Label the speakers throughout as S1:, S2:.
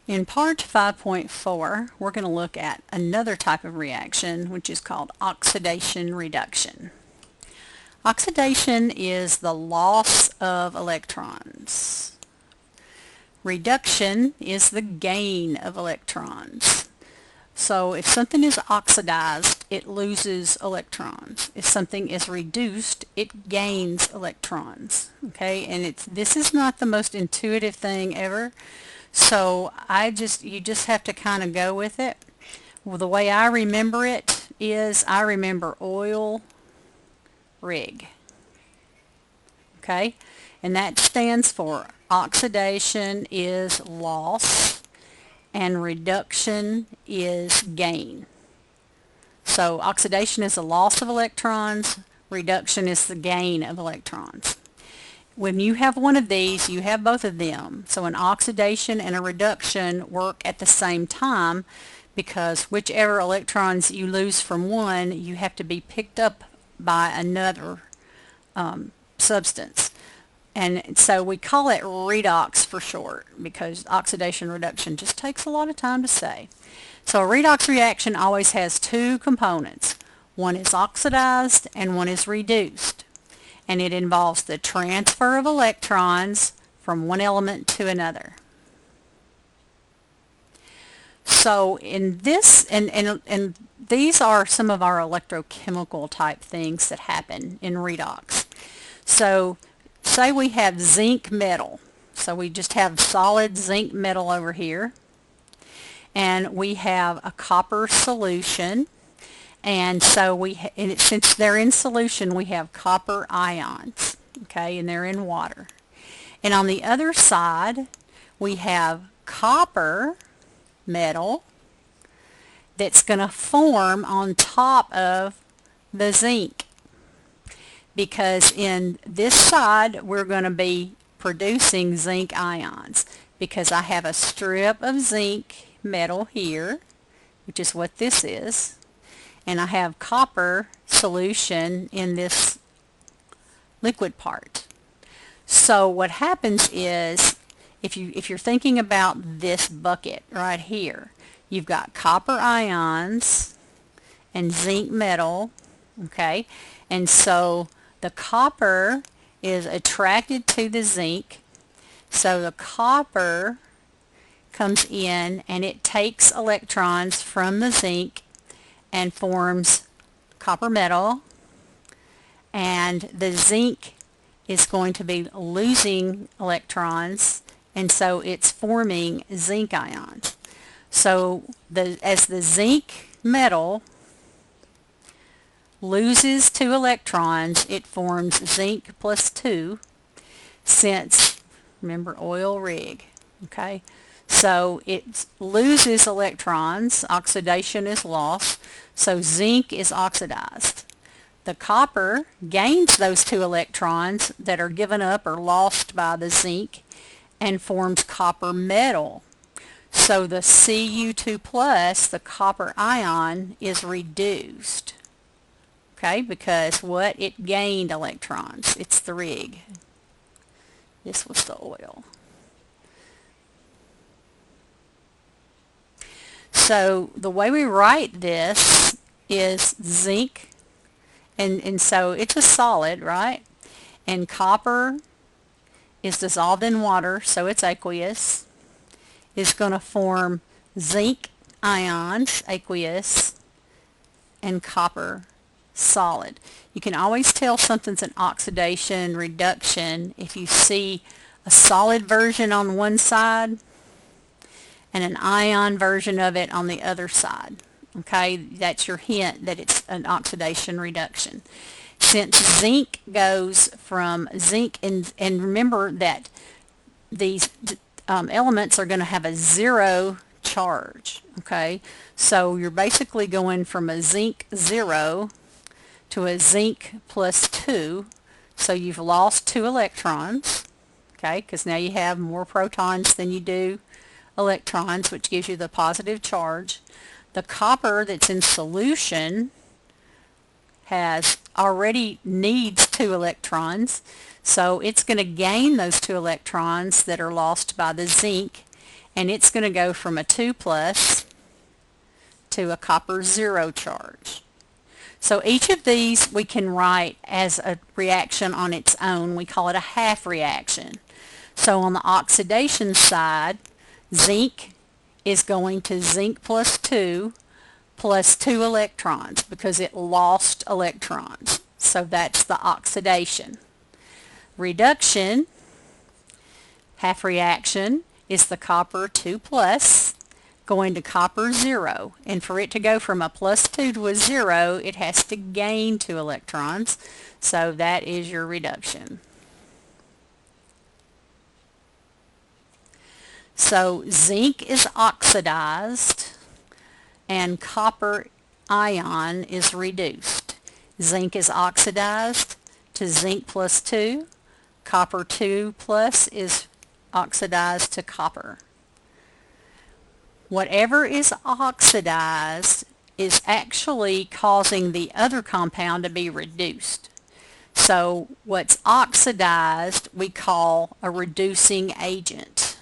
S1: In part 5.4, we're going to look at another type of reaction, which is called oxidation reduction. Oxidation is the loss of electrons. Reduction is the gain of electrons. So if something is oxidized, it loses electrons. If something is reduced, it gains electrons. Okay, and this is not the most intuitive thing ever. So you just have to kind of go with it. Well, the way I remember it is I remember oil rig. Okay, and that stands for oxidation is loss and reduction is gain. So oxidation is the loss of electrons, reduction is the gain of electrons. When you have one of these, you have both of them. So an oxidation and a reduction work at the same time, because whichever electrons you lose from one, you have to be picked up by another substance. And so we call it redox for short, because oxidation reduction just takes a lot of time to say. So a redox reaction always has two components. One is oxidized and one is reduced. And it involves the transfer of electrons from one element to another. So in this, and these are some of our electrochemical type things that happen in redox. So say we have zinc metal. So we just have solid zinc metal over here. And we have a copper solution. And so since they're in solution, we have copper ions, okay, and they're in water. And on the other side, we have copper metal that's going to form on top of the zinc. Because in this side, we're going to be producing zinc ions, because I have a strip of zinc metal here, which is what this is. And I have copper solution in this liquid part. So what happens is, if you're thinking about this bucket right here, you've got copper ions and zinc metal, okay? And so the copper is attracted to the zinc, so the copper comes in and it takes electrons from the zinc and forms copper metal, and the zinc is going to be losing electrons, and so it's forming zinc ions. So as the zinc metal loses 2 electrons, it forms zinc plus 2, since, remember, oil rig, okay? So it loses electrons, oxidation is lost, so zinc is oxidized. The copper gains those 2 electrons that are given up or lost by the zinc and forms copper metal. So the Cu2 plus, the copper ion, is reduced, okay, because what? It gained electrons. It's the rig. This was the oil. So the way we write this is zinc, and so it's a solid, right? And copper is dissolved in water, so it's aqueous. It's going to form zinc ions, aqueous, and copper solid. You can always tell something's an oxidation reduction if you see a solid version on one side and an ion version of it on the other side. Okay, that's your hint that it's an oxidation reduction. Since zinc goes from zinc, and remember that these elements are going to have a 0 charge. Okay, so you're basically going from a zinc 0 to a zinc plus 2, so you've lost 2 electrons, okay, because now you have more protons than you do electrons, which gives you the positive charge. The copper that's in solution already needs 2 electrons, so it's going to gain those 2 electrons that are lost by the zinc, and it's going to go from a 2 plus to a copper 0 charge. So each of these we can write as a reaction on its own. We call it a half reaction. So on the oxidation side, zinc is going to zinc plus 2 electrons because it lost electrons. So that's the oxidation. Reduction, half reaction, is the copper 2 plus going to copper 0. And for it to go from a plus 2 to a 0, it has to gain 2 electrons. So that is your reduction. So zinc is oxidized and copper ion is reduced. Zinc is oxidized to zinc plus 2. Copper 2 plus is oxidized to copper. Whatever is oxidized is actually causing the other compound to be reduced. So what's oxidized we call a reducing agent.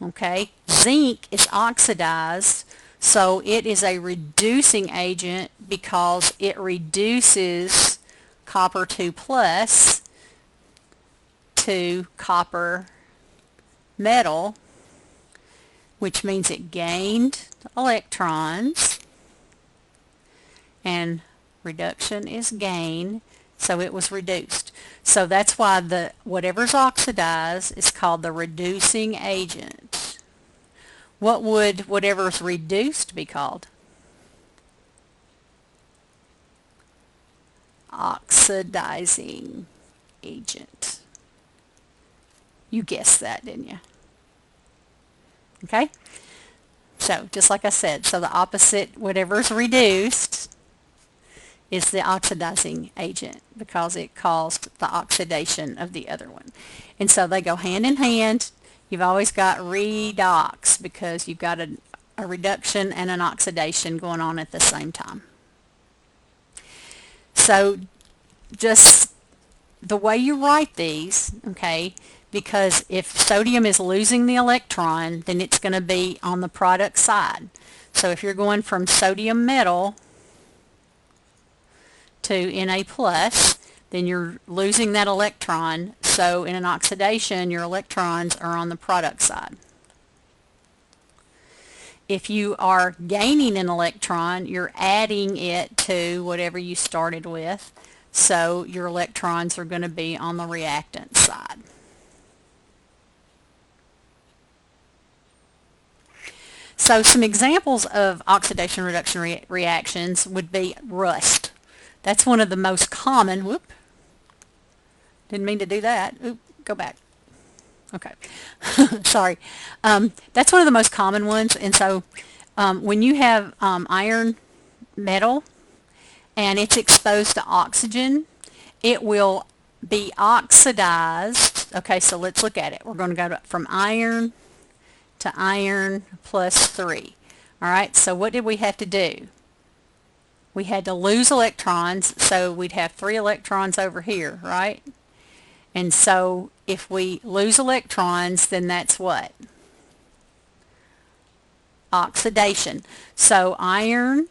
S1: Okay, zinc is oxidized, so it is a reducing agent because it reduces copper 2 plus to copper metal, which means it gained electrons, and reduction is gain, so it was reduced. So that's why whatever's oxidized is called the reducing agent. What would whatever's reduced be called? Oxidizing agent. You guessed that, didn't you? Okay? So, just like I said, so the opposite, whatever's reduced, is the oxidizing agent because it caused the oxidation of the other one. And so they go hand in hand. You've always got redox because you've got a reduction and an oxidation going on at the same time. So just the way you write these, okay, because if sodium is losing the electron, then it's going to be on the product side. So if you're going from sodium metal to Na plus, then you're losing that electron. So in an oxidation, your electrons are on the product side. If you are gaining an electron, you're adding it to whatever you started with. So your electrons are going to be on the reactant side. So some examples of oxidation reduction reactions would be rust. That's one of the most common. Whoop. Didn't mean to do that. Oop, go back. Okay. Sorry. That's one of the most common ones. And so when you have iron metal and it's exposed to oxygen, it will be oxidized. Okay, so let's look at it. We're going to go from iron to iron plus 3. All right, so what did we have to do? We had to lose electrons, so we'd have 3 electrons over here, right? And so if we lose electrons, then that's what? Oxidation. So iron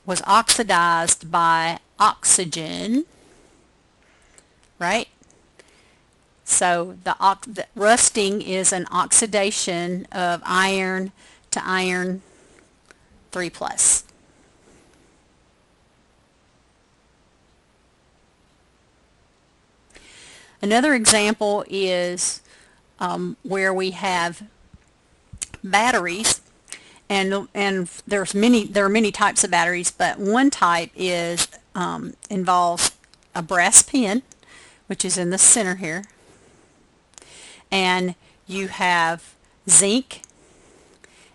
S1: was oxidized by oxygen, right? So the rusting is an oxidation of iron to iron 3 plus. Another example is where we have batteries, and there are many types of batteries, but one type is involves a brass pin, which is in the center here, and you have zinc,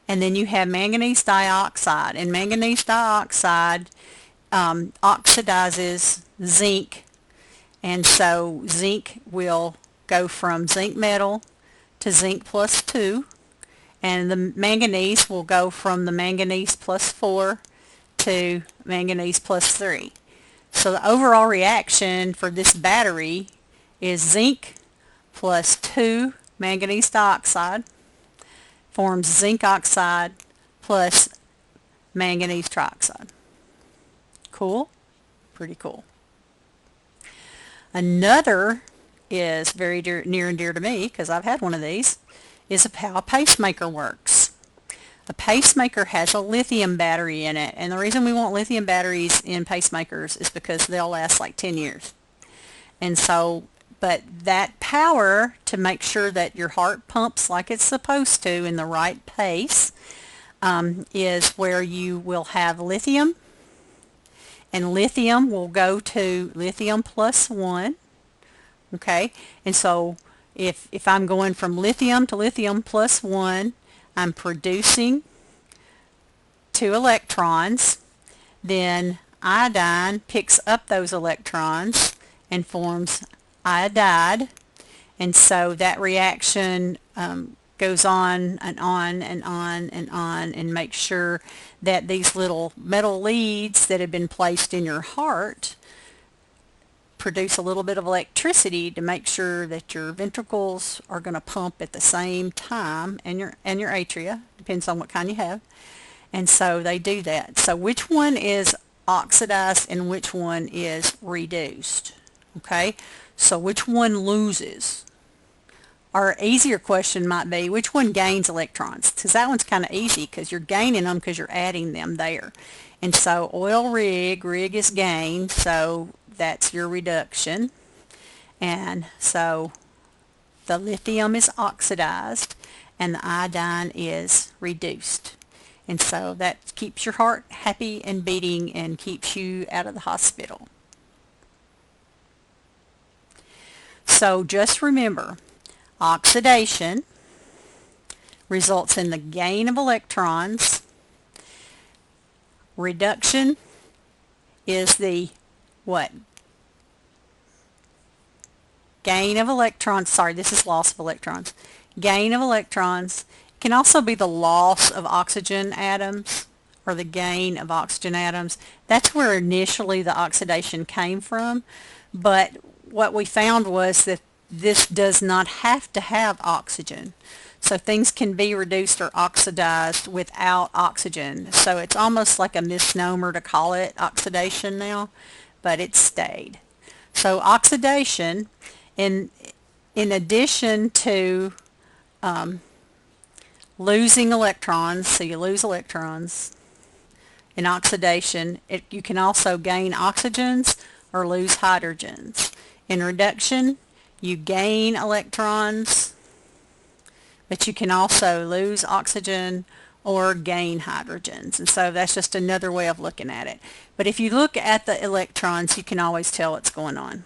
S1: and then you have manganese dioxide, and manganese dioxide oxidizes zinc. And so zinc will go from zinc metal to zinc plus 2, and the manganese will go from the manganese plus 4 to manganese plus 3. So the overall reaction for this battery is zinc plus 2 manganese dioxide forms zinc oxide plus manganese trioxide. Cool? Pretty cool. Another is very near and dear to me, because I've had one of these, is how a pacemaker works. A pacemaker has a lithium battery in it, and the reason we want lithium batteries in pacemakers is because they'll last like 10 years. And so, but that power to make sure that your heart pumps like it's supposed to in the right pace is where you will have lithium, and lithium will go to lithium plus 1. Okay, and so if I'm going from lithium to lithium plus 1, I'm producing 2 electrons. Then iodine picks up those electrons and forms iodide, and so that reaction goes on and on and on and on, and makes sure that these little metal leads that have been placed in your heart produce a little bit of electricity to make sure that your ventricles are going to pump at the same time, and your atria, depends on what kind you have. And so they do that. So which one is oxidized and which one is reduced? Okay, so which one loses? Or easier question might be, which one gains electrons? Because that one's kind of easy, because you're gaining them because you're adding them there. And so oil rig is gained, so that's your reduction. And so the lithium is oxidized and the iodine is reduced. And so that keeps your heart happy and beating and keeps you out of the hospital. So just remember, oxidation results in the gain of electrons. Reduction is the what? Gain of electrons. Sorry, this is loss of electrons. Gain of electrons. It can also be the loss of oxygen atoms or the gain of oxygen atoms. That's where initially the oxidation came from, but what we found was that this does not have to have oxygen. So things can be reduced or oxidized without oxygen. So it's almost like a misnomer to call it oxidation now, but it stayed. So oxidation, in addition to losing electrons, so you lose electrons in oxidation, you can also gain oxygens or lose hydrogens. In reduction, you gain electrons, but you can also lose oxygen or gain hydrogens. And so that's just another way of looking at it. But if you look at the electrons, you can always tell what's going on.